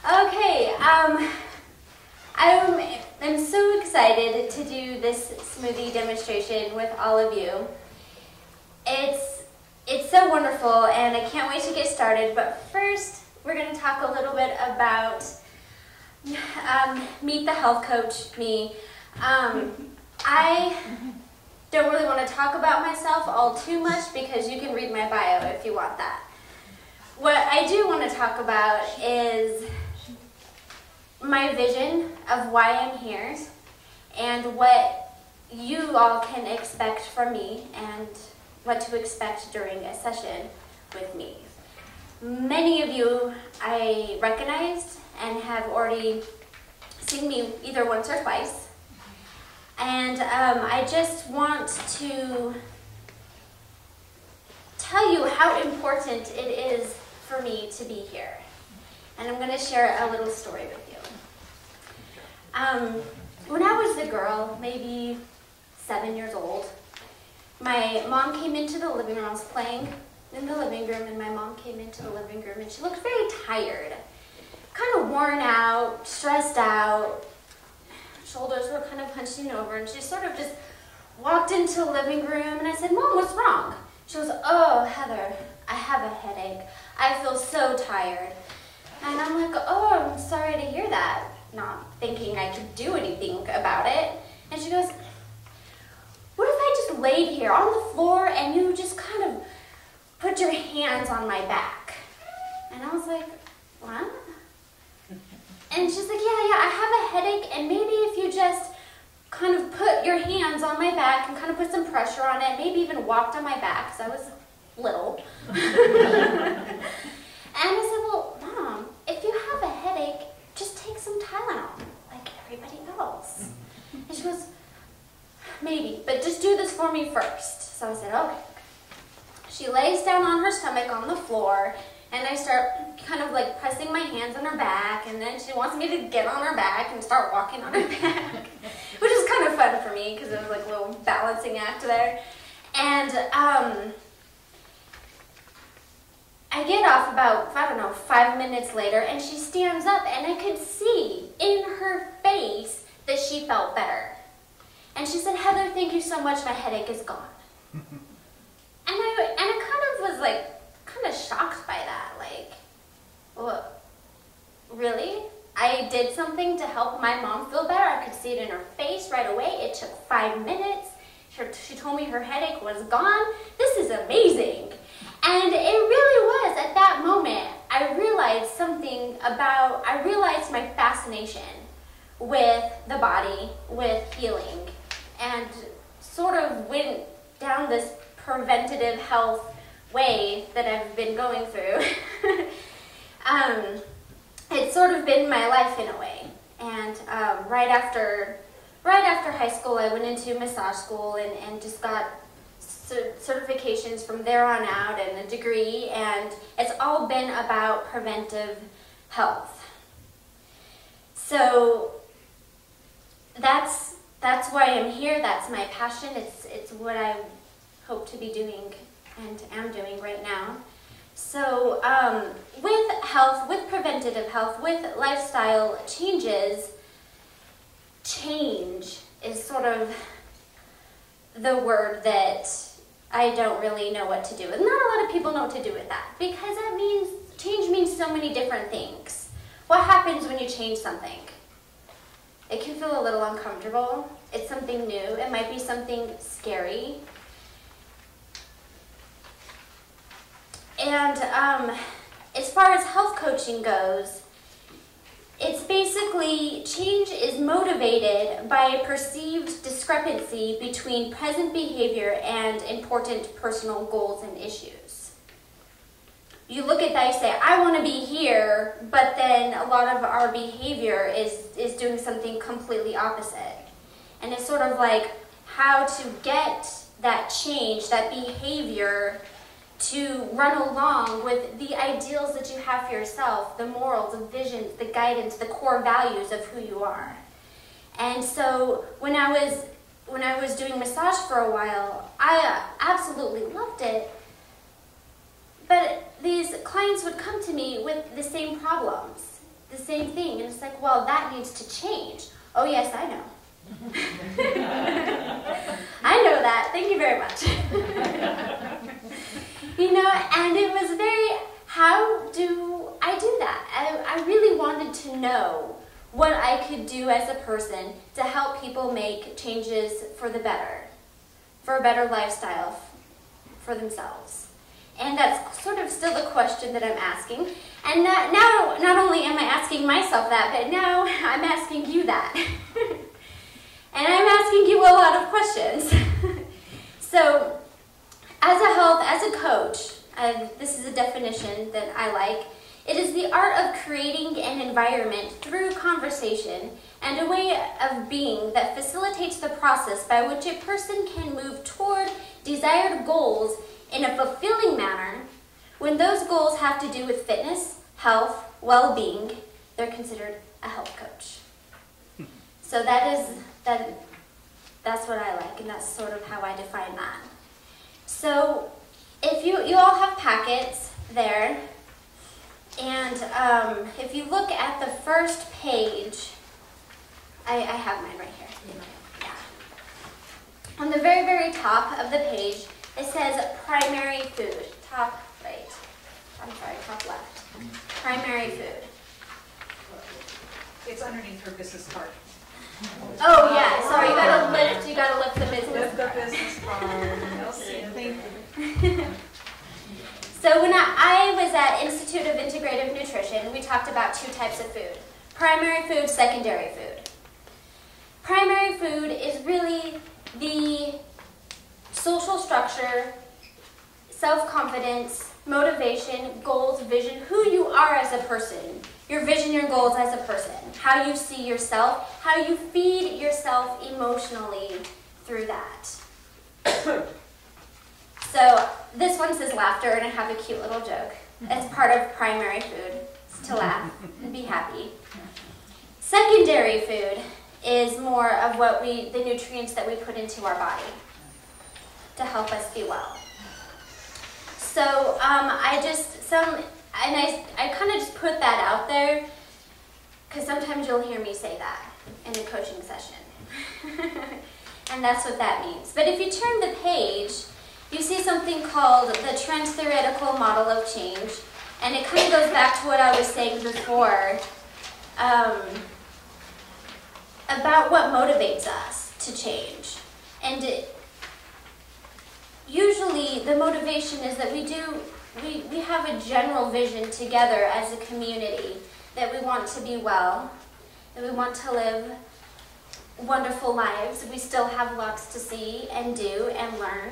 Okay, I'm so excited to do this smoothie demonstration with all of you. It's so wonderful, and I can't wait to get started. But first, we're going to talk a little bit about meet the health coach, me. I don't really want to talk about myself all too much because you can read my bio if you want that. What I do want to talk about is my vision of why I'm here and what you all can expect from me and what to expect during a session with me. Many of you I recognized and have already seen me either once or twice. And I just want to tell you how important it is for me to be here. And I'm going to share a little story with you. When I was a girl, maybe 7 years old, my mom came into the living room. I was playing in the living room, and my mom came into the living room, and she looked very tired, kind of worn out, stressed out. Shoulders were kind of hunching over, and she sort of just walked into the living room, and I said, "Mom, what's wrong?" She goes, "Oh, Heather, I have a headache. I feel so tired." And I'm like, "Oh, I'm sorry to hear that," not thinking I could do anything about it. And she goes, "What if I just laid here on the floor and you just kind of put your hands on my back?" And I was like, "What?" And she's like, yeah, I have a headache, and maybe if you just kind of put your hands on my back and kind of put some pressure on it, maybe even walked on my back, because I was little. And I said, "Well, Mom, if you have a headache, just take some Tylenol, like everybody else." And she goes, "Maybe, but just do this for me first." So I said, okay. She lays down on her stomach on the floor, and I start kind of like pressing my hands on her back, and then she wants me to get on her back and start walking on her back, which is kind of fun for me because it was like a little balancing act there. And I get off about, 5 minutes later, and she stands up, and I could see in her face that she felt better. And she said, "Heather, thank you so much, my headache is gone." And I kind of was like, kind of shocked by that, like, well, really? I did something to help my mom feel better. I could see it in her face right away. It took 5 minutes. She told me her headache was gone. This is amazing. And it really was, at that moment, I realized my fascination with the body, with healing, and sort of went down this preventative health way that I've been going through. It's sort of been my life in a way. And right after high school, I went into massage school and just got certifications from there on out and a degree, and it's all been about preventive health. So that's why I'm here. That's my passion. It's what I hope to be doing and am doing right now. So with health, with preventative health, with lifestyle changes, change is sort of the word that I don't really know what to do with. Not a lot of people know what to do with that, because that means change means so many different things. What happens when you change something? It can feel a little uncomfortable. It's something new. It might be something scary. And as far as health coaching goes, it's basically change is motivated by a perceived discrepancy between present behavior and important personal goals and issues. You look at that, you say, I want to be here, but then a lot of our behavior is doing something completely opposite. And it's sort of like how to get that change, that behavior, to run along with the ideals that you have for yourself, the morals, the visions, the guidance, the core values of who you are. And so when I was doing massage for a while, I absolutely loved it. But these clients would come to me with the same problems, the same thing. And it's like, well, that needs to change. Oh, yes, I know. I know that. Thank you very much. And it was how do I do that? I really wanted to know what I could do as a person to help people make changes for the better, for a better lifestyle for themselves. And that's sort of still the question that I'm asking. And now, not only am I asking myself that, but now I'm asking you that. And I'm asking you a lot of questions. So, as a coach, this is a definition that I like. It is the art of creating an environment through conversation and a way of being that facilitates the process by which a person can move toward desired goals in a fulfilling manner. When those goals have to do with fitness, health, well-being, they're considered a health coach. So that's what I like, and that's sort of how I define that. So if you all have packets there, and if you look at the first page, I have mine right here. Yeah. On the very, very top of the page, it says primary food. Top right. I'm sorry, top left. Primary food. It's underneath her business card. Oh yeah, sorry, you gotta lift the business card. Lift the business card. Thank you. So when I was at Institute of Integrative Nutrition, we talked about 2 types of food. Primary food, secondary food. Primary food is really the social structure, self-confidence, motivation, goals, vision, who you are as a person, your vision, your goals as a person, how you see yourself, how you feed yourself emotionally through that. So this one says laughter, and I have a cute little joke. It's part of primary food, it's to laugh and be happy. Secondary food is more of the nutrients that we put into our body to help us be well. So I kind of just put that out there because sometimes you'll hear me say that in a coaching session. And that's what that means. But if you turn the page, you see something called the Trans-Theoretical Model of Change, and it kind of goes back to what I was saying before about what motivates us to change. And usually the motivation is that we have a general vision together as a community, that we want to be well, that we want to live wonderful lives. We still have lots to see and do and learn.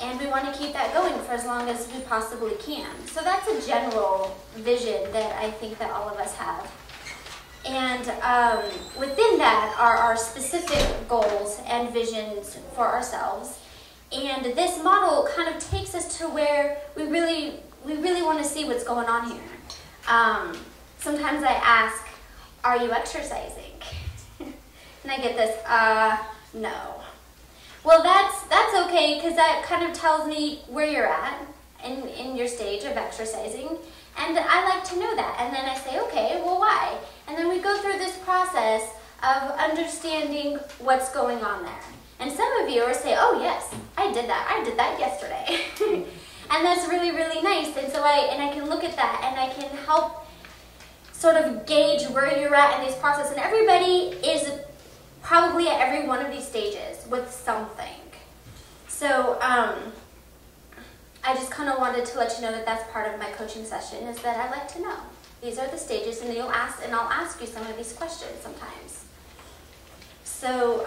And we want to keep that going for as long as we possibly can. So that's a general vision that I think that all of us have. And within that are our specific goals and visions for ourselves. And this model kind of takes us to where we really want to see what's going on here. Sometimes I ask, are you exercising? And I get this, no. Well, that's okay, because that kind of tells me where you're at in your stage of exercising, and I like to know that. And then I say, okay, well, why? And then we go through this process of understanding what's going on there. And some of you are say, oh yes, I did that yesterday. And that's really, really nice. And so I can look at that and I can help sort of gauge where you're at in these processes. And everybody is probably at every one of these stages with something. So I just kind of wanted to let you know that that's part of my coaching session, is that I like to know. These are the stages, and I'll ask you some of these questions sometimes. So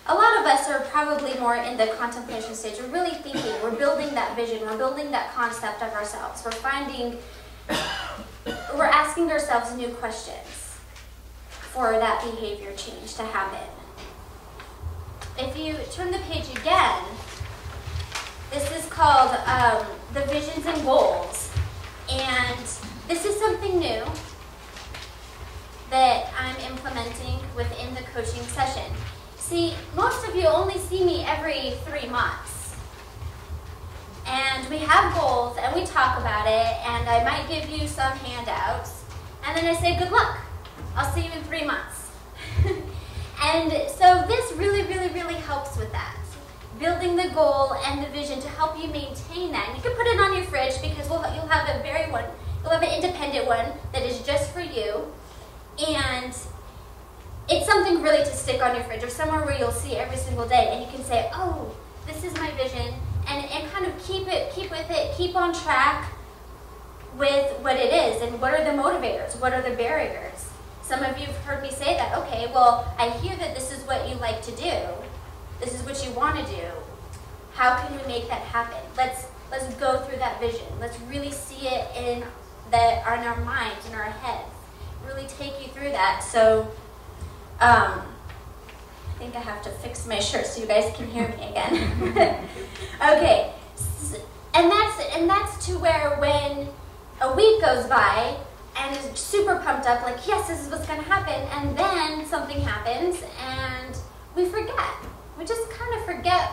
a lot of us are probably more in the contemplation stage. We're really thinking, we're building that vision, we're building that concept of ourselves. We're asking ourselves new questions for that behavior change to happen. If you turn the page again, this is called the visions and goals. And this is something new that I'm implementing within the coaching session. See, most of you only see me every 3 months. And and we have goals, and we talk about it, and I might give you some handouts, and then I say, good luck. I'll see you in 3 months. And so this really, really, really helps with that. Building the goal and the vision to help you maintain that. And you can put it on your fridge because you'll have you'll have an independent one that is just for you. And it's something really to stick on your fridge or somewhere where you'll see every single day, and you can say, oh, this is my vision, and kind of keep with it, keep on track with what it is, and what are the motivators, what are the barriers. Some of you have heard me say that, okay, well, I hear that this is what you like to do, this is what you want to do. How can we make that happen? Let's go through that vision. Let's really see it in our minds, in our heads. Really take you through that. So, I think I have to fix my shirt so you guys can hear me again. Okay, and that's to where when a week goes by and is super pumped up, like, yes, this is what's going to happen, and then something happens and we forget. We just kind of forget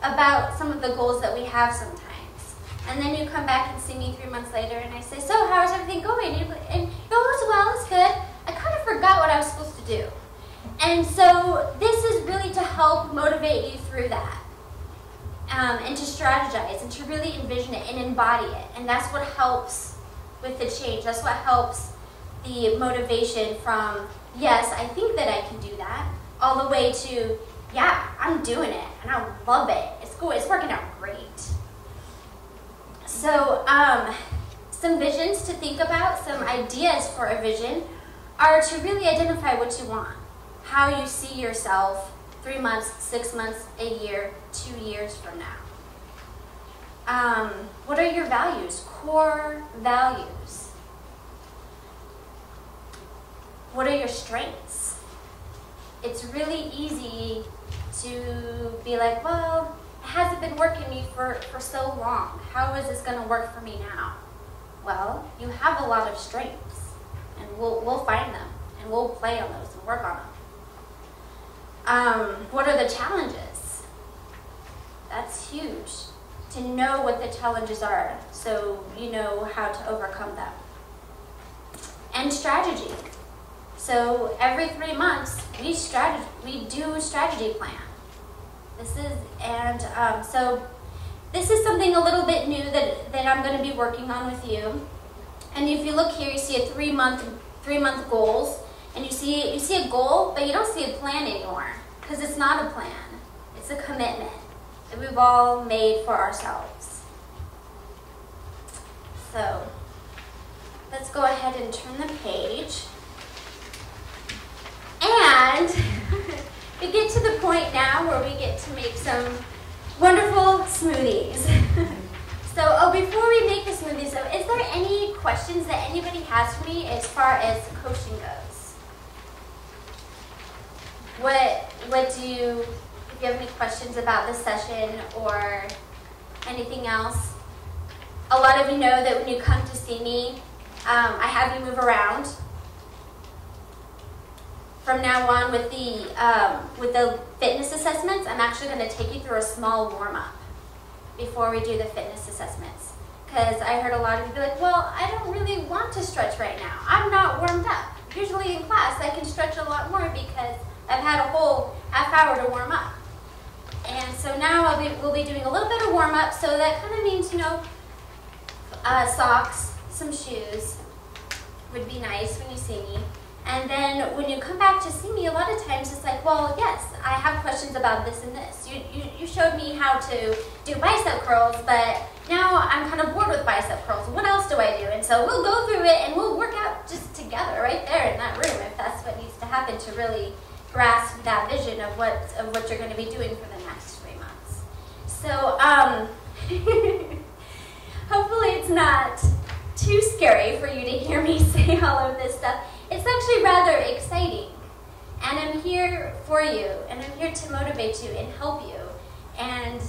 about some of the goals that we have sometimes. And then you come back and see me 3 months later, and I say, so how's everything going? And oh, well, it's good. I kind of forgot what I was supposed to do. And so this is really to help motivate you through that, and to strategize, and to really envision it and embody it. And that's what helps with the change. That's what helps the motivation from, yes, I think that I can do that, all the way to, yeah, I'm doing it, and I love it. It's cool. It's working out great. So some visions to think about, some ideas for a vision, are to really identify what you want, how you see yourself 3 months, 6 months, a year, 2 years from now. What are your values, core values? What are your strengths? It's really easy to be like, well, it hasn't been working me for so long. How is this going to work for me now? Well, you have a lot of strengths, and we'll find them, and we'll play on those and work on them. What are the challenges? That's huge. To know what the challenges are so you know how to overcome them. And strategy. So every 3 months, we do a strategy plan. So this is something a little bit new that I'm going to be working on with you. And if you look here, you see a 3 month goals, and you see a goal, but you don't see a plan anymore, because it's not a plan. It's a commitment that we've all made for ourselves. So let's go ahead and turn the page. And we get to the point now where we get to make some wonderful smoothies. So, before we make the smoothies, though, is there any questions that anybody has for me as far as coaching goes? If you have any questions about this session or anything else? A lot of you know that when you come to see me, I have you move around. From now on, with the fitness assessments, I'm actually going to take you through a small warm-up before we do the fitness assessments. Because I heard a lot of you be like, well, I don't really want to stretch right now. I'm not warmed up. Usually in class, I can stretch a lot more because I've had a whole half hour to warm up. And so now we'll be doing a little bit of warm-up, so that kind of means, socks, some shoes would be nice when you see me. And then when you come back to see me, a lot of times it's like, well, yes, I have questions about this and this. You showed me how to do bicep curls, but now I'm kind of bored with bicep curls. What else do I do? And so we'll go through it and we'll work out just together right there in that room, if that's what needs to happen to really grasp that vision of what you're going to be doing for the next 3 months. So hopefully it's not too scary for you to hear me say all of this stuff. It's actually rather exciting, and I'm here for you, and I'm here to motivate you and help you, and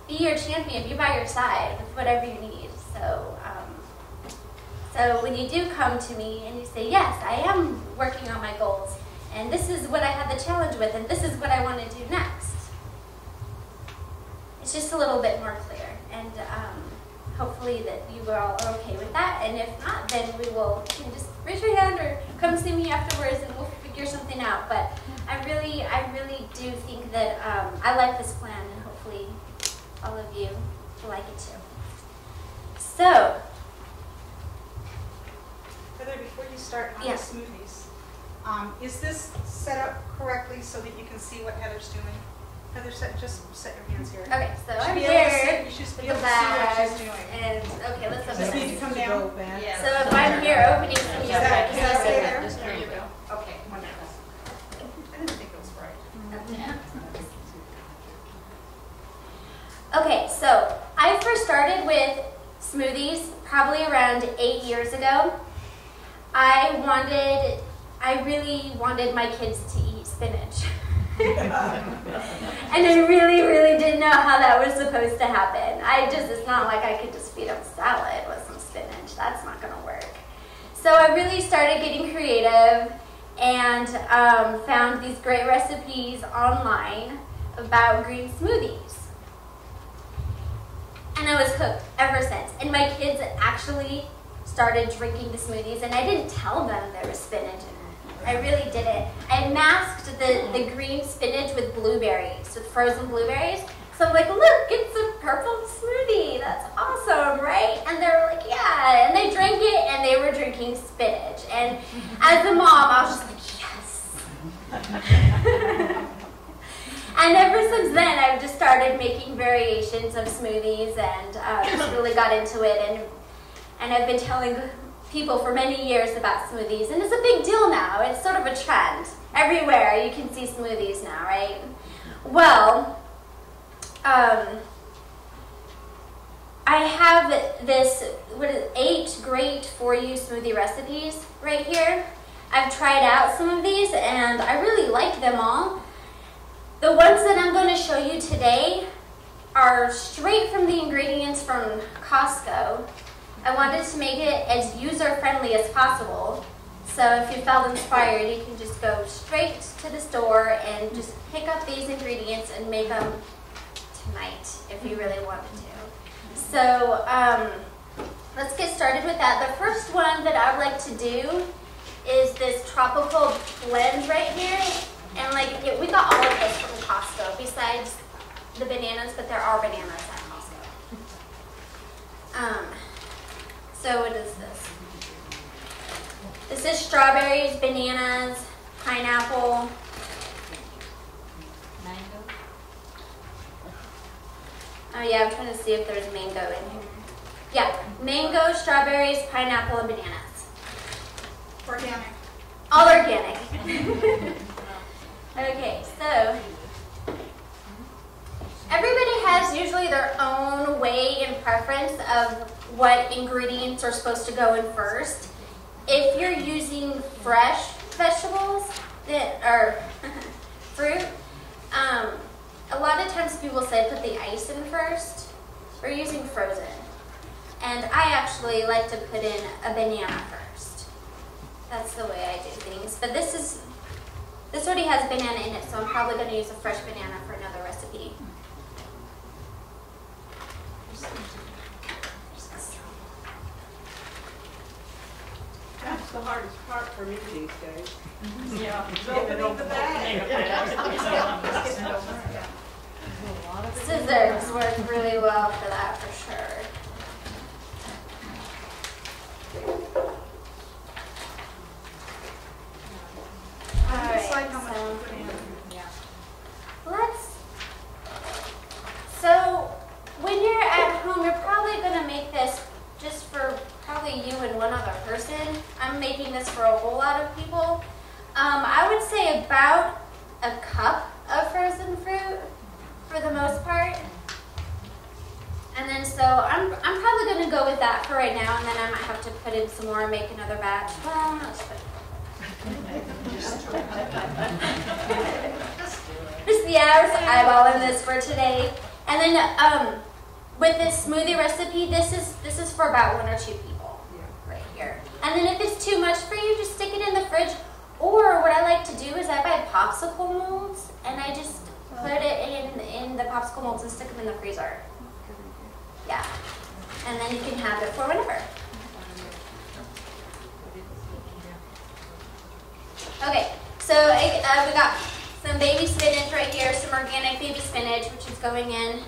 be your champion, be by your side with whatever you need. So when you do come to me and you say, yes, I am working on my goals, and this is what I had the challenge with, and this is what I want to do next, it's just a little bit more clear. hopefully that you all are okay with that. And if not, then you can just raise your hand or come see me afterwards and we'll figure something out. But I really do think that I like this plan, and hopefully all of you will like it too. So, Heather, before you start on Yeah. the smoothies, is this set up correctly so that you can see what Heather's doing? Heather, just set your hands here. okay, so You should I'm be able to see- here You should be with able the to see what bags, she's doing. and okay, let's Just open need to this. come down. So if I'm here opening some Is that yogurt, okay so there? There you go. Okay, wonderful. I didn't think it was right. Okay, so I first started with smoothies probably around 8 years ago. I really wanted my kids to eat spinach. And I really didn't know how that was supposed to happen. It's not like I could just feed them salad with some spinach. That's not gonna work. So I really started getting creative and found these great recipes online about green smoothies. And I was hooked ever since. And my kids actually started drinking the smoothies, and I didn't tell them there was spinach in it. I really didn't. I masked the green spinach with blueberries, with frozen blueberries. So I'm like, look, it's a purple smoothie. That's awesome, right? And they were like, yeah. And they drank it, and they were drinking spinach. And as a mom, I was just like, yes. And ever since then, I've just started making variations of smoothies and just really got into it. And I've been telling people for many years about smoothies. And it's a big deal now. It's sort of a trend. Everywhere you can see smoothies now, right? Well, I have this 8 great for you smoothie recipes right here. I've tried out some of these and I really like them all. The ones that I'm going to show you today are straight from the ingredients from Costco. I wanted to make it as user-friendly as possible. So if you felt inspired, you can just go straight to the store and just pick up these ingredients and make them tonight if you really wanted to. So let's get started with that. The first one that I'd like to do is this tropical blend right here. And we got all of this from Costco, besides the bananas, but there are bananas at Costco. So what is this? This is strawberries, bananas, pineapple. Mango? Oh yeah, I'm trying to see if there's mango in here. Yeah, mango, strawberries, pineapple, and bananas. Organic. All organic. Okay, so everybody has usually their own way and preference of what ingredients are supposed to go in first. If you're using fresh vegetables that are fruit, a lot of times people say put the ice in first. We're using frozen. And I actually like to put in a banana first. That's the way I do things. But this already has banana in it, so I'm probably going to use a fresh banana for another recipe. That's the hardest part for me these days. Yeah. Opening the bag. Scissors work really well for that, for sure. It's like how much Alright, you put in. so when you're at home, you're probably going to make this just for probably you and one other person. I'm making this for a whole lot of people. I would say about a cup of frozen fruit for the most part. And then so I'm probably going to go with that for right now, and then I might have to put in some more and make another batch. Well, no, just I was eyeballing this for today. And then with this smoothie recipe, this is for about 1 or 2 people right here. And then if it's too much for you, just stick it in the fridge. Or what I like to do is I buy popsicle molds and I just put it in the popsicle molds and stick them in the freezer. Yeah. And then you can have it for whenever. Okay, so we got some baby spinach right here, some organic baby spinach, which is going in.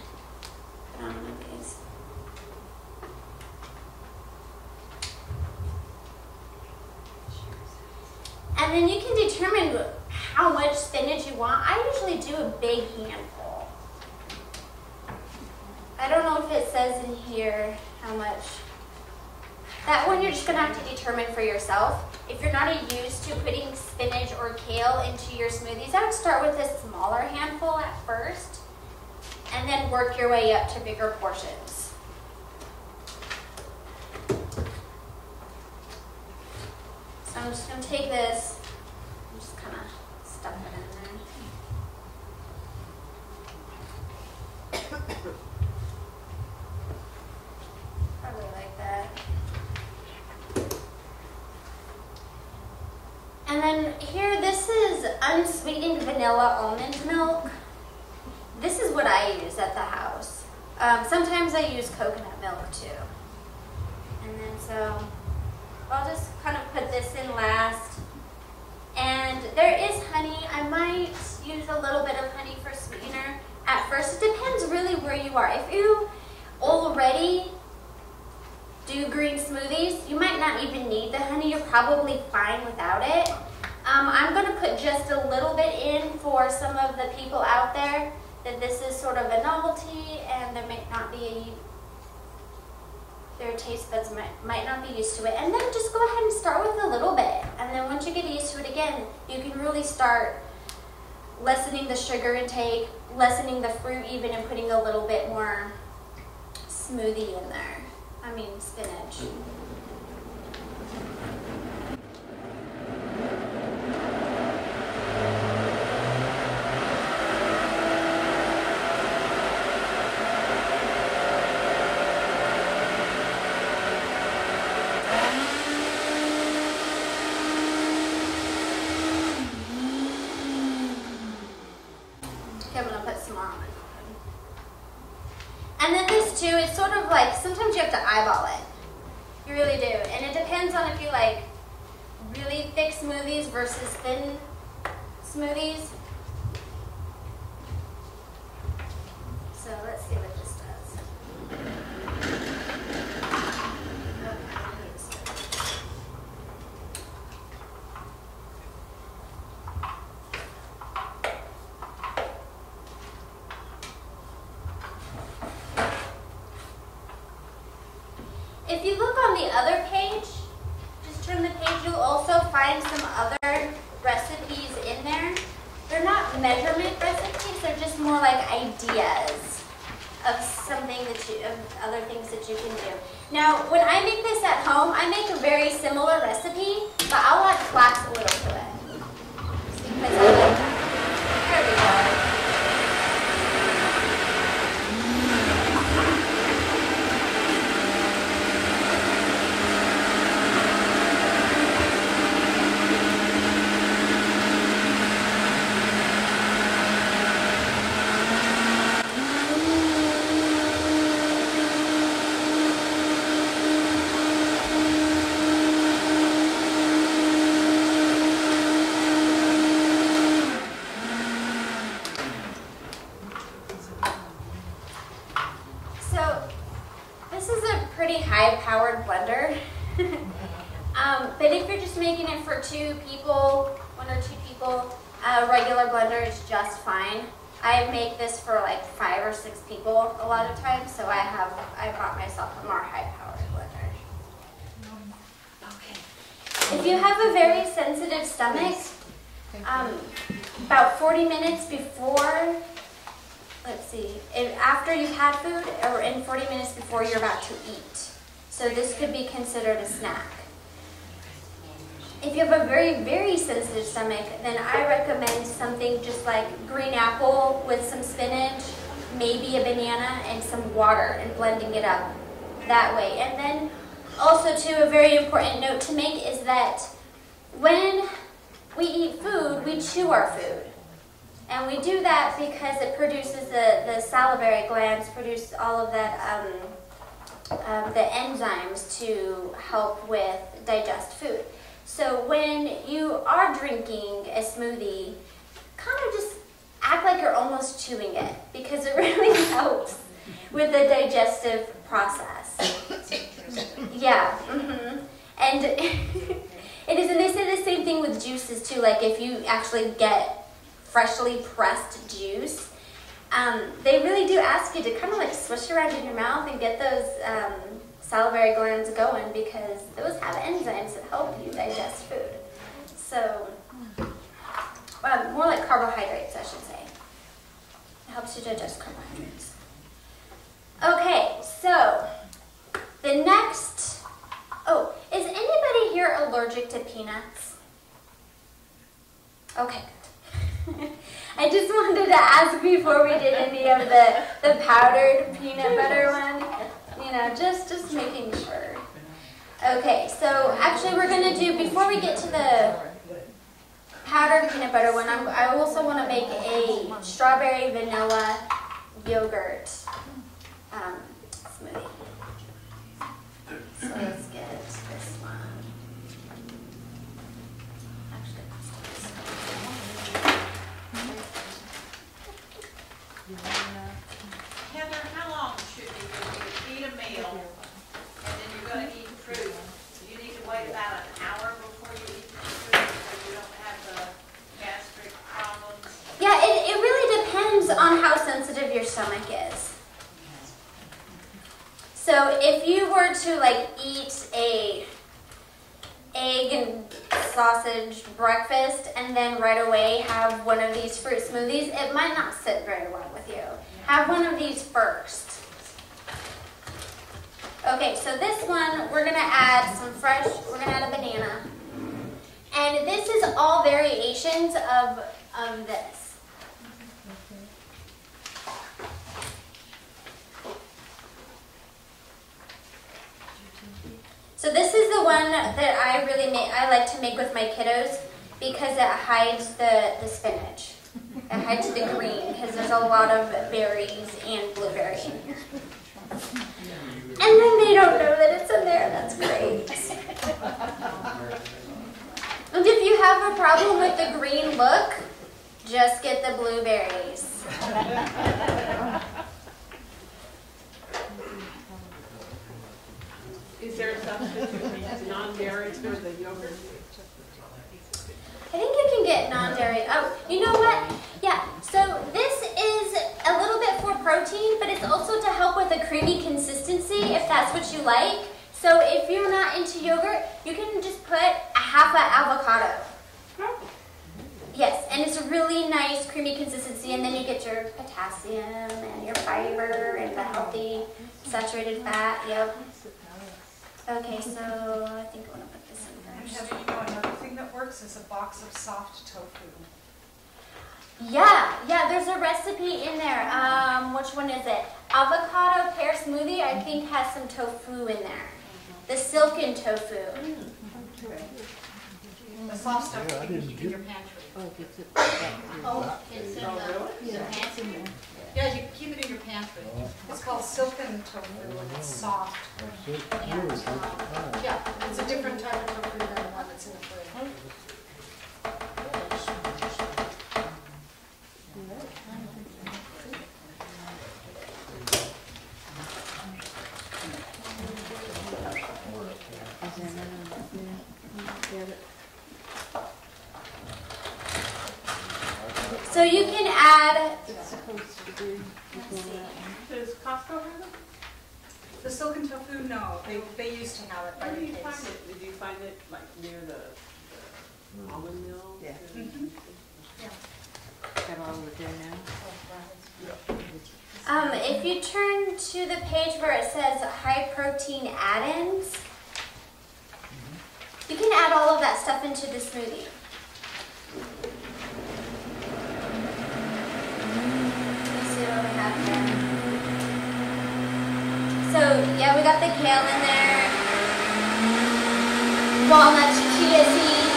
And then you can determine how much spinach you want. I usually do a big handful. I don't know if it says in here how much. That one you're just gonna have to determine for yourself. If you're not used to putting spinach or kale into your smoothies, I would start with a smaller handful at first and then work your way up to bigger portions. So I'm just gonna take this and just kind of stuff it in there. Probably like that. And then here, this is unsweetened vanilla almond milk. This is what I use at the house. Sometimes I use coconut milk too. And then so I'll just kind of put this in last. And there is honey. I might use a little bit of honey for sweetener at first. It depends really where you are. If you already do green smoothies, you might not even need the honey. You're probably fine without it. I'm going to put just a little bit in for some of the people out there that this is sort of a novelty and there might not be, their taste buds might not be used to it. And then just go ahead and start with a little bit. And then once you get used to it again, you can really start lessening the sugar intake, lessening the fruit even, and putting a little bit more smoothie in there. I mean spinach. I'm gonna put some more on it. And then this too, it's sort of like, sometimes you have to eyeball it. You really do. And it depends on if you like really thick smoothies versus thin smoothies. So let's see what this does. If you look on the other page, just turn the page, you'll also find some other recipes in there. They're not measurement recipes, they're just more like ideas of something that of other things that you can do. Now, when I make this at home, I make a very similar recipe, but I'll add flax a little to it. Just because I like that. There we go. High-powered blender. But if you're just making it for two people, one or two people, a regular blender is just fine. I make this for like 5 or 6 people a lot of times, so I bought myself a more high-powered blender. Okay. If you have a very sensitive stomach, about 40 minutes before, let's see, after you've had food, or in 40 minutes before you're about to eat. So this could be considered a snack. If you have a very, very sensitive stomach, then I recommend something just like green apple with some spinach, maybe a banana, and some water, and blending it up that way. And then also too, a very important note to make is that when we eat food, we chew our food. And we do that because it produces the salivary glands, produce all of that the enzymes to help with digest food. So when you are drinking a smoothie, kind of just act like you're almost chewing it because it really helps with the digestive process. Yeah, and it is, and they say the same thing with juices too. Like if you actually get freshly pressed juice, they really do ask you to kind of like swish around in your mouth and get those salivary glands going because those have enzymes that help you digest food. So, more like carbohydrates, I should say. It helps you digest carbohydrates. Okay, so the next, is anybody here allergic to peanuts? Okay, good. I just wanted to ask before we did any of the powdered peanut butter one, you know, just making sure. Okay, so actually we're going to do, before we get to the powdered peanut butter one, I also want to make a strawberry vanilla yogurt smoothie. So let's get this one. Actually, Heather, how long should you eat a meal and then you're going to eat fruit? You need to wait about an hour before you eat the fruit so you don't have the gastric problems. Yeah, it really depends on how sensitive your stomach is. So if you were to like eat a egg and sausage breakfast and then right away have one of these fruit smoothies, it might not sit very well with you. Have one of these first. Okay, so this one we're gonna add we're gonna add a banana. And this is all variations of this. So this is the one that I like to make with my kiddos because it hides the spinach. It hides the green because there's a lot of berries and blueberry. And then they don't know that it's in there. That's great. And if you have a problem with the green look, just get the blueberries. Is there a substitute, non-dairy for the yogurt? I think you can get non-dairy. Oh, you know what? Yeah, so this is a little bit for protein, but it's also to help with a creamy consistency if that's what you like. So if you're not into yogurt, you can just put a half an avocado. Yes, and it's a really nice creamy consistency, and then you get your potassium and your fiber and the healthy saturated fat. Yep. Okay, so I think I want to put this in first. Heather, you know another thing that works is a box of soft tofu. Yeah, there's a recipe in there. Which one is it? Avocado pear smoothie, I think, has some tofu in there. The silken tofu. The soft stuff that you can keep in your pantry. It's in the pantry. Yeah, you can keep it in your pantry. It's called silken tofu and it's soft. Yeah, it's a different type of tofu than the one that's in the fridge. So you can add, Does Costco have it? The silken tofu, no, they used to have it by Where the do you case. find it? Did you find it like near the almond mill? Yeah. Mhm. Got all of it there now? if you turn to the page where it says high protein add-ins, you can add all of that stuff into the smoothie. Let me see what we have here. So yeah, we got the kale in there, walnuts, chia seeds.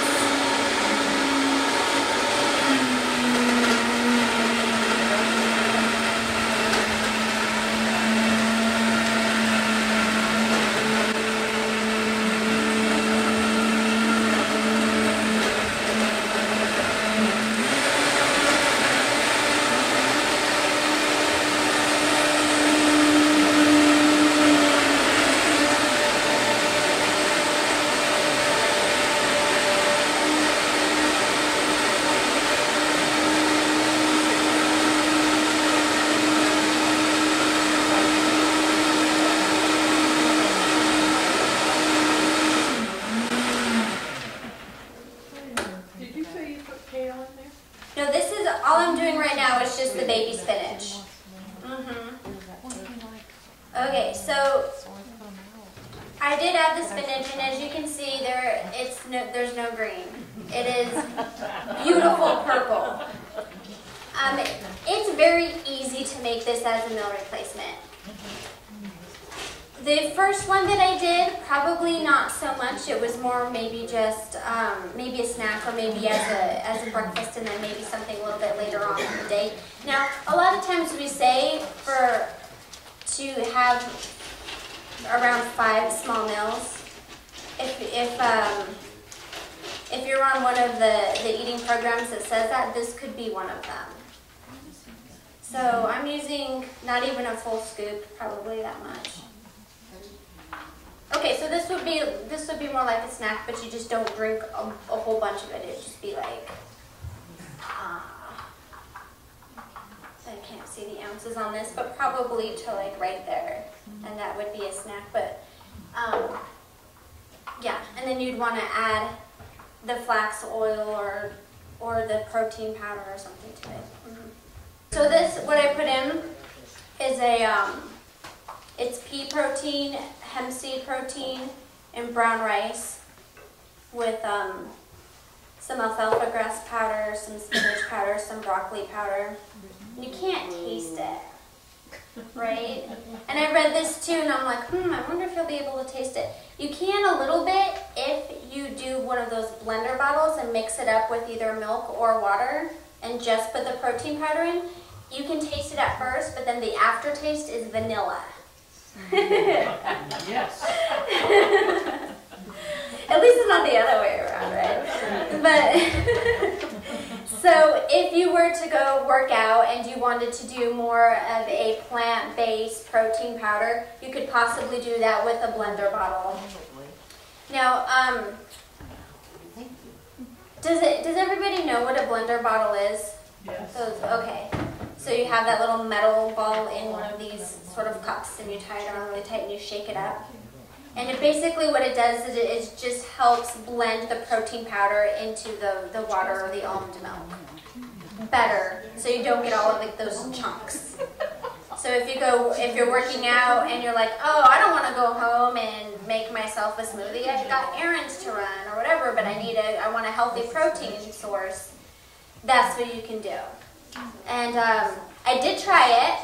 the baby spinach. Okay, so I did add the spinach, and as you can see, there's no green. It is beautiful purple. It's very easy to make this as a meal replacement. The first one that I did, probably not so much. It was more maybe just maybe a snack, or maybe as a breakfast, and then maybe something a little bit later on in the day. Now, a lot of times we say to have around 5 small meals. If you're on one of the eating programs that says that, this could be one of them. So I'm using not even a full scoop, probably that much. Okay, so this would be more like a snack, but you just don't drink a whole bunch of it. It'd just be like, I can't see the ounces on this, but probably to like right there, and that would be a snack. But yeah, and then you'd want to add the flax oil or the protein powder or something to it. So this, what I put in is it's pea protein, hemp seed protein, and brown rice with some alfalfa grass powder, some spinach powder, some broccoli powder. You can't taste it, right? And I read this too, and I'm like, I wonder if you'll be able to taste it. You can a little bit if you do one of those blender bottles and mix it up with either milk or water and just put the protein powder in. You can taste it at first, but then the aftertaste is vanilla. Yes. At least it's not the other way around, right? But so if you were to go work out and you wanted to do more of a plant-based protein powder, you could possibly do that with a blender bottle. Now, does everybody know what a blender bottle is? Yes. Okay. So you have that little metal ball in one of these sort of cups, and you tie it on really tight and you shake it up. And basically what it does is it just helps blend the protein powder into the water or the almond milk better, so you don't get all of those chunks. So if you're working out and you're like, oh, I don't want to go home and make myself a smoothie, I've got errands to run or whatever, but I want a healthy protein source, that's what you can do. And I did try it,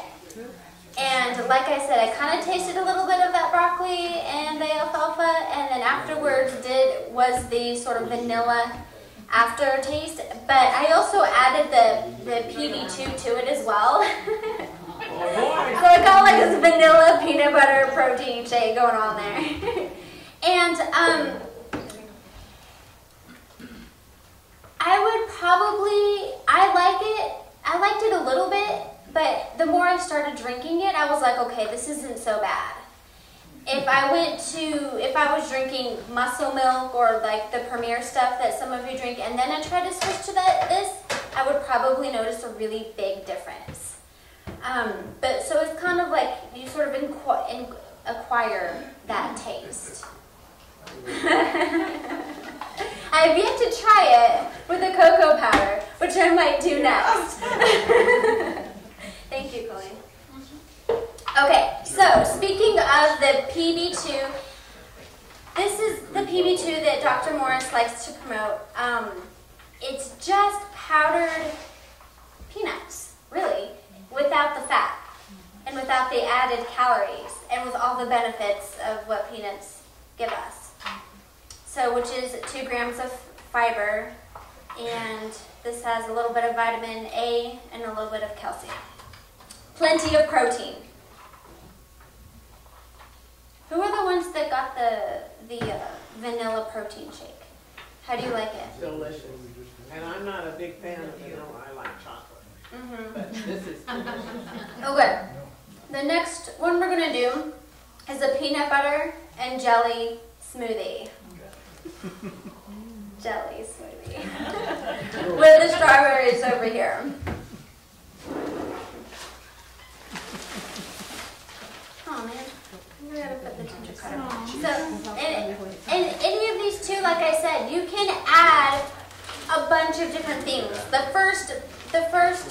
and like I said, I kind of tasted a little bit of that broccoli and the alfalfa, and then afterwards was the sort of vanilla aftertaste, but I also added the PB2 to it as well. So I got like this vanilla peanut butter protein shake going on there. And I liked it a little bit, but the more I started drinking it, I was like, okay, this isn't so bad. If I was drinking muscle milk or like the Premier stuff that some of you drink, and then I tried to switch to this, I would probably notice a really big difference. But so it's kind of like you sort of acquire that taste. I have yet to try it with the cocoa powder, which I might do next. Thank you, Colleen. Okay, so speaking of the PB2, this is the PB2 that Dr. Morris likes to promote. It's just powdered peanuts, really, without the fat and without the added calories and with all the benefits of what peanuts give us. So, which is 2 grams of fiber, and this has a little bit of vitamin A and a little bit of calcium. Plenty of protein. Who are the ones that got the vanilla protein shake? How do you like it? Delicious. And I'm not a big fan of vanilla. I like chocolate. But this is delicious. Okay. The next one we're going to do is a peanut butter and jelly smoothie. Jelly smoothie. With the strawberries over here. Oh man. I'm going to put the ginger cutter. So, and any of these two, like I said, you can add a bunch of different things. The the first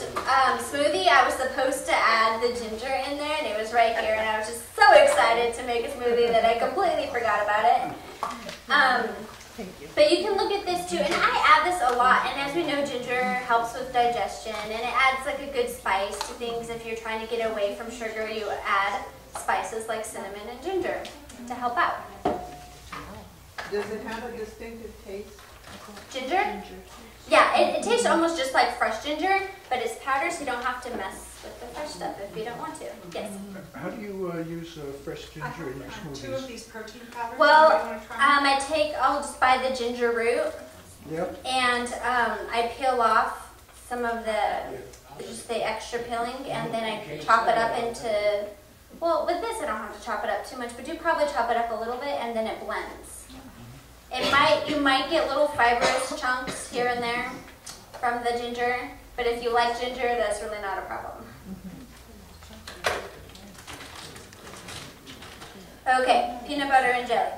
smoothie, I was supposed to add the ginger in there, and it was right here, and I was just so excited to make a smoothie that I completely forgot about it. But you can look at this too, and I add this a lot, and as we know, ginger helps with digestion, and it adds like a good spice to things. If you're trying to get away from sugar, you add spices like cinnamon and ginger to help out. Does it have a distinctive taste? Ginger? Yeah, it tastes almost just like fresh ginger, but it's powder, so you don't have to mess with the fresh stuff if you don't want to. Yes? How do you use fresh ginger in your smoothies? 2 of these protein powders. Well, Anybody wanna try them? I'll just buy the ginger root, Yep. and I peel off some of just the extra peeling, and then I chop it up into, well, with this I don't have to chop it up too much, but you probably chop it up a little bit, and then it blends. You might get little fibrous chunks here and there from the ginger, but if you like ginger, that's really not a problem. Okay, peanut butter and jelly.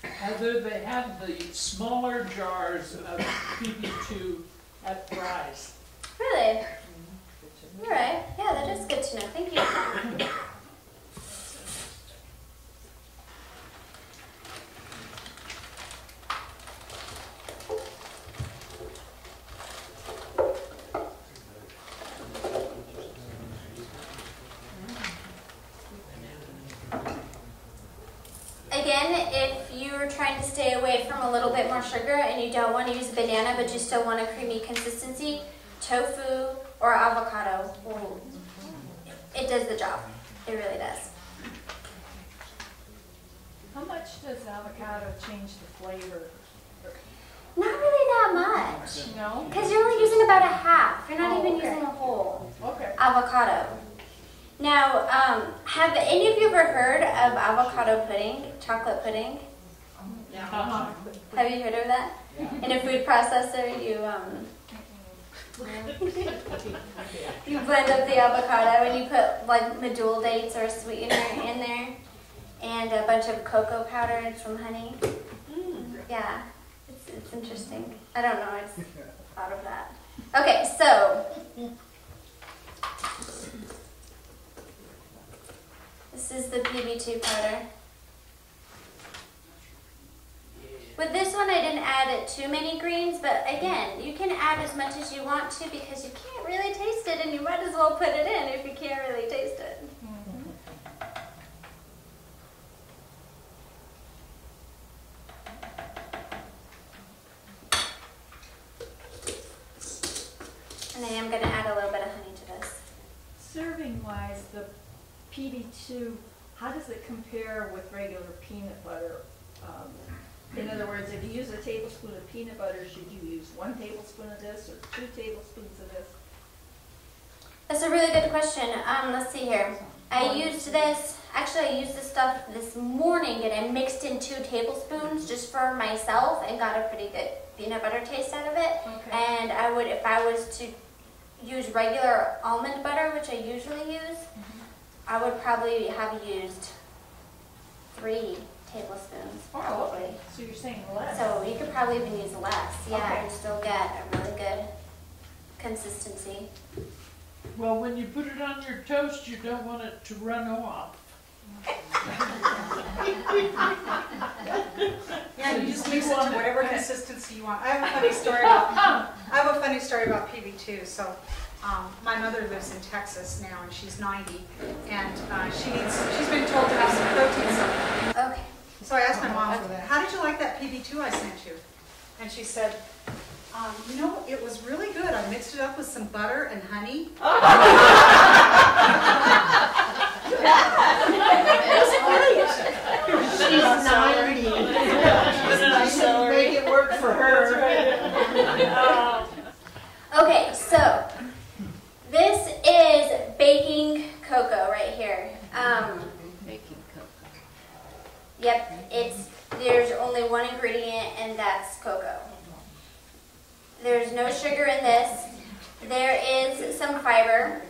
Heather, they have the smaller jars of PB2 at Fry's. Really? All right. Yeah, that is good to know. Thank you. Again, if you're trying to stay away from a little bit more sugar and you don't want to use banana but you still want a creamy consistency, tofu or avocado, it does the job. It really does. How much does avocado change the flavor? Not really that much. No? Because you're only using about a half. You're not Oh, even okay. using a whole Okay. avocado. Now, have any of you ever heard of avocado pudding, chocolate pudding? Uh-huh. Have you heard of that? In a food processor, you blend up the avocado and you put like medjool dates or a sweetener in there, and a bunch of cocoa powder and some honey. Yeah, it's interesting. I don't know. I just thought of that. Okay, so this is the PB2 powder. With this one, I didn't add too many greens, but again, you can add as much as you want to because you can't really taste it, and you might as well put it in if you can't really taste it. And I am going to add a little bit of honey to this. Serving wise, the PB2, how does it compare with regular peanut butter? In other words, if you use a tablespoon of peanut butter, should you use 1 tablespoon of this or 2 tablespoons of this? That's a really good question. Let's see here. I used this stuff this morning, and I mixed in 2 tablespoons just for myself and got a pretty good peanut butter taste out of it. Okay. And I would, if I was to use regular almond butter, which I usually use, I would probably have used 3 tablespoons, probably. Oh, so you're saying less? So you could probably even use less, yeah, Okay. and still get a really good consistency. Well, when you put it on your toast, you don't want it to run off. Yeah, you just So mix you it want to it- whatever consistency you want. I have a funny story about PB2. So my mother lives in Texas now, and she's 90, and she's been told to have some protein supplement. Okay. So I asked my mom, how did you like that PB2 I sent you? And she said, you know, it was really good. I mixed it up with some butter and honey. She's 90. Make it work for her. Okay, so this is baking cocoa right here. Baking cocoa. Yep, there's only one ingredient, and that's cocoa. There's no sugar in this. There is some fiber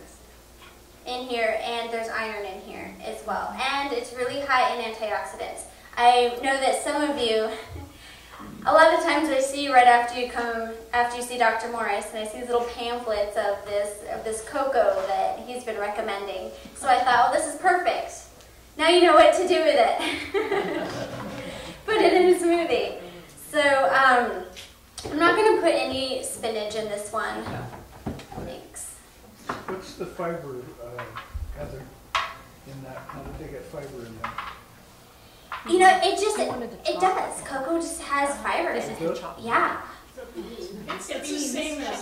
in here, and there's iron in here as well. And it's really high in antioxidants. I know that some of you a lot of times I see right after you see Dr. Morris, and I see these little pamphlets of this cocoa that he's been recommending. So I thought, well, this is perfect. Now you know what to do with it. Put it in a smoothie. So I'm not going to put any spinach in this one. Thanks. What's the fiber, Heather, in that? How did they get fiber in there? You know, it does. Cocoa just has fiber in it. Does? Yeah. It's the same as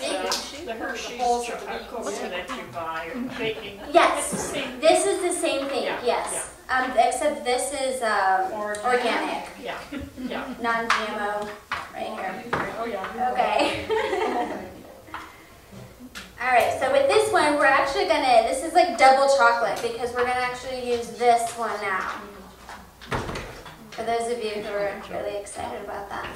the Hershey's cocoa that you buy or baking. Yes. It's the same. This is the same thing. Yeah, Yes. Except this is organic, Yeah, yeah. non-GMO, right here. Oh, yeah. Okay. All right. So with this one, we're actually gonna. This is like double chocolate because we're gonna actually use this one now. For those of you who are really excited about that.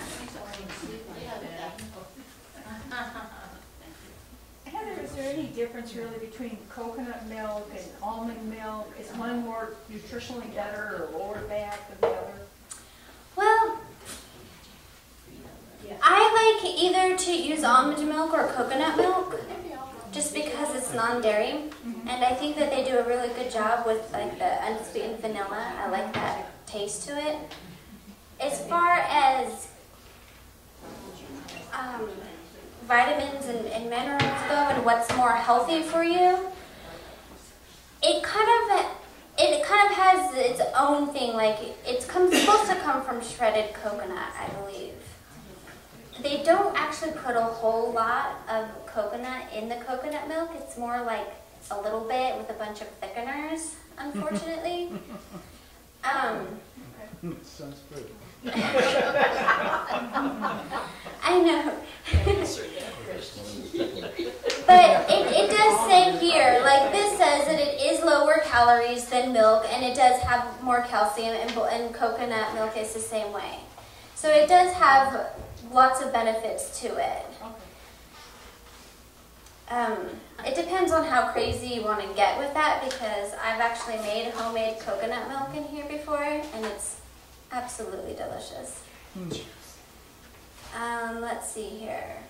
Heather, is there any difference really between coconut milk and almond milk? Is one more nutritionally better or lower fat than the other? Well, I like either to use almond milk or coconut milk, just because it's non-dairy, and I think that they do a really good job with like the unsweetened vanilla. I like that taste to it. As far as vitamins and minerals go, and what's more healthy for you, it kind of has its own thing. Like it's supposed to come from shredded coconut, I believe. They don't actually put a whole lot of coconut in the coconut milk. It's more like a little bit with a bunch of thickeners, unfortunately. Sounds good. I know. But it does say here, like this says that it is lower calories than milk, and it does have more calcium, and coconut milk is the same way. So it does have lots of benefits to it. It depends on how crazy you want to get with that, because I've actually made homemade coconut milk in here before, and it's absolutely delicious. Let's see here.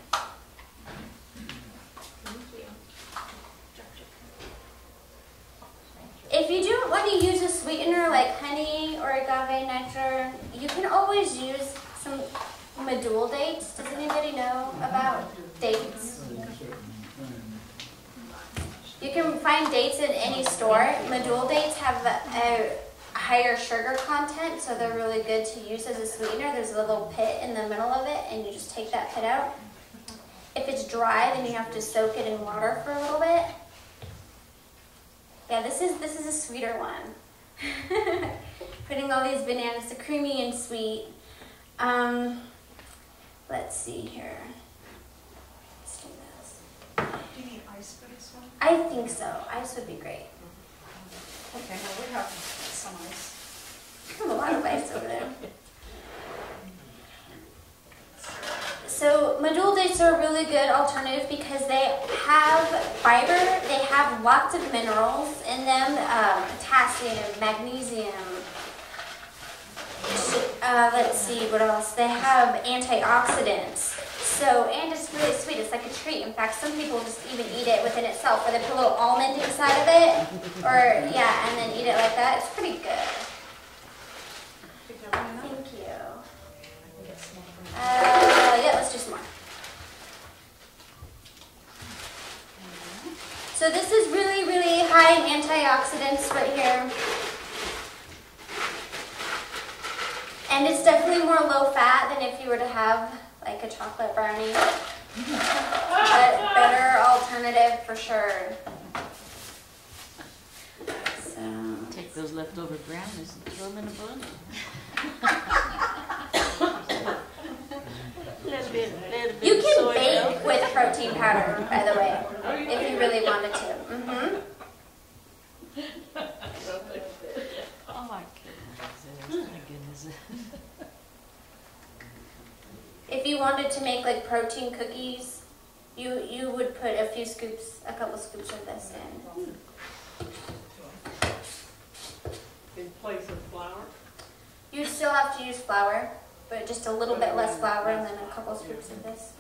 If you don't want to use a sweetener like honey or agave nectar, you can always use some medjool dates. Does anybody know about dates? You can find dates in any store. Medjool dates have a higher sugar content, so they're really good to use as a sweetener. There's a little pit in the middle of it, and you just take that pit out. If it's dry, then you have to soak it in water for a little bit. Yeah, this is a sweeter one. Putting all these bananas, so creamy and sweet. Let's see here. Let's do this. Do you need ice for this one? I think so. Ice would be great. Okay, well, we have some ice. There's a lot of ice over there. So medjool dates are a really good alternative because they have fiber, they have lots of minerals in them, potassium, magnesium. Let's see, what else? They have antioxidants. So, and it's really sweet. It's like a treat. In fact, some people just even eat it within itself, or they put a little almond inside of it, or yeah, and then eat it like that. It's pretty good. Thank you. Yeah, let's do some more. So this is really, really high in antioxidants right here. And it's definitely more low fat than if you were to have like a chocolate brownie. But better alternative for sure. So Take those leftover brownies and throw them in a bun. you can bake with protein powder, by the way, if you really wanted to. Oh my goodness. My goodness. If you wanted to make like protein cookies, you would put a couple scoops of this in. In place of flour? You still have to use flour. but just a little bit less flour and then a couple scoops of this.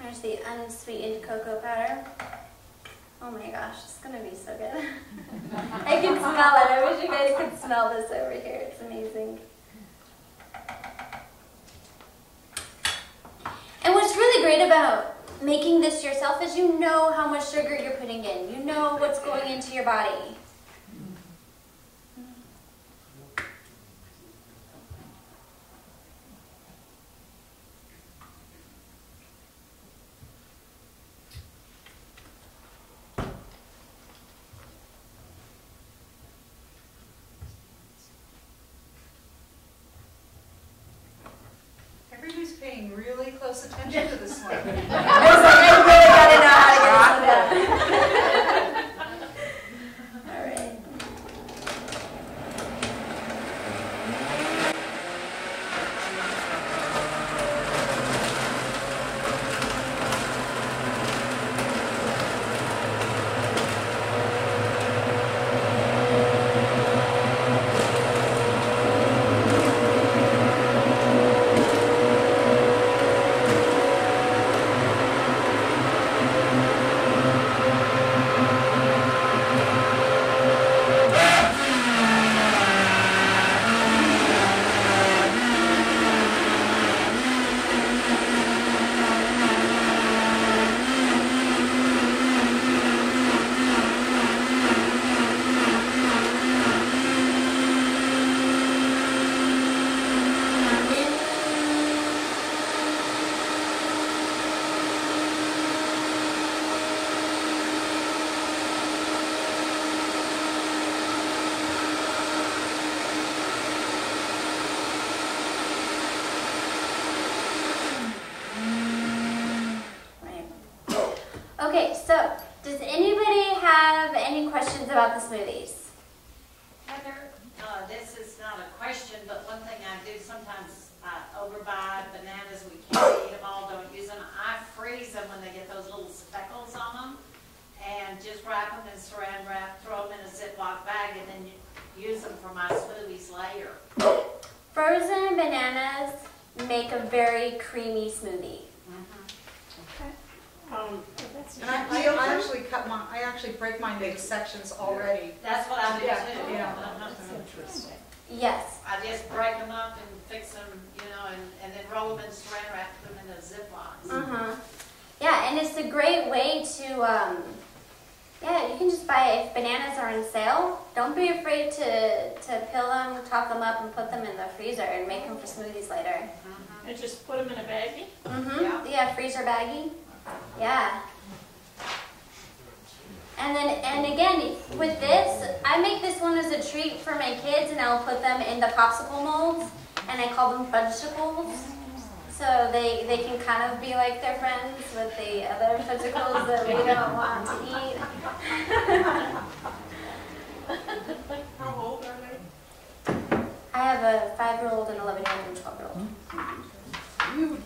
There's the unsweetened cocoa powder. Oh my gosh, it's gonna be so good. I can smell it. I wish you guys could smell this over here. It's amazing. And what's really great about making this yourself is you know how much sugar you're putting in. You know what's going into your body. Everybody's paying really close attention to this one. I was like, I really gotta know how to get this one done. All right. Okay, so does anybody have any questions about the smoothies? Heather, this is not a question, but one thing I do sometimes, I overbuy bananas. We can't eat them all, don't use them. I freeze them when they get those little speckles on them, and just wrap them in saran wrap, throw them in a Ziploc bag, and then use them for my smoothies later. Frozen bananas make a very creamy smoothie. And I actually I actually break mine into sections already. That's what I do Yeah, too. yeah. Uh-huh. Yes. I just break them up and fix them, and then roll them in saran wrap, put them in the Ziplocs. Yeah, and it's a great way to, yeah, you can just buy, if bananas are on sale, don't be afraid to peel them, top them up, and put them in the freezer and make them for smoothies later. And just put them in a baggie? Yeah, freezer baggie. Yeah. And again, with this, I make this one as a treat for my kids, and I'll put them in the popsicle molds, and I call them fudgesicles. So they can kind of be like their friends with the other fudgesicles that we don't want to eat. How old are they? I have a 5-year-old, an 11-year-old, and a 12-year-old.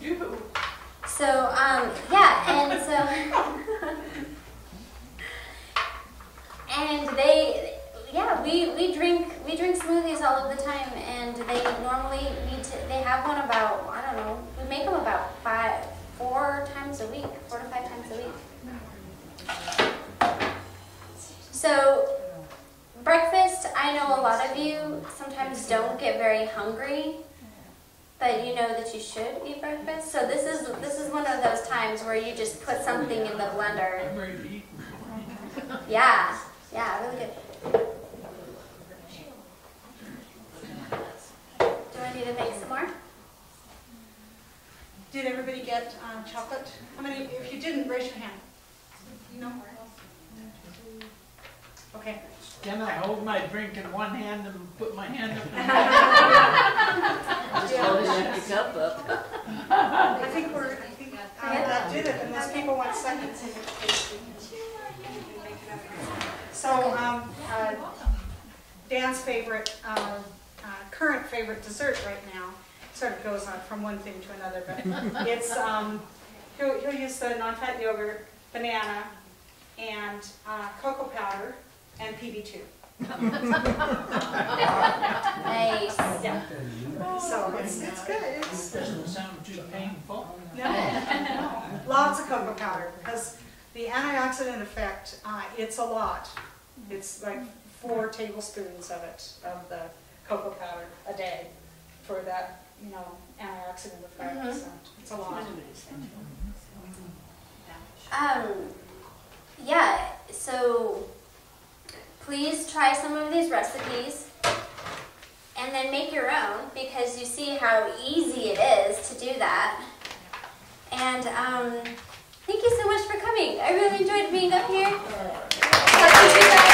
You do. So, yeah, and so, and we drink smoothies all of the time, and they normally they have one about, I don't know, we make them about 4 times a week, 4 to 5 times a week. So, breakfast, I know a lot of you sometimes don't get very hungry, but you know that you should eat breakfast. So this is one of those times where you just put something in the blender. I'm ready to eat. Yeah, really good. Do I need to make some more? Did everybody get chocolate? How many? If you didn't, raise your hand. No. Okay. Can I hold my drink in one hand and put my hand up? Just hold it with your cup up. I think that did it, unless people want seconds. So, Dan's favorite, current favorite dessert right now, sort of goes on from one thing to another, but it's, he'll use the non-fat yogurt, banana, and cocoa powder, and PB2. Nice. So it's good. It's, Doesn't sound too painful. no, lots of cocoa powder, because the antioxidant effect, it's a lot. It's like 4 tablespoons of it, of the cocoa powder a day for that, you know, antioxidant effect. Mhm. So it's a lot. Yeah, so please try some of these recipes and then make your own, because you see how easy it is to do that. And thank you so much for coming. I really enjoyed being up here. Talking to you guys.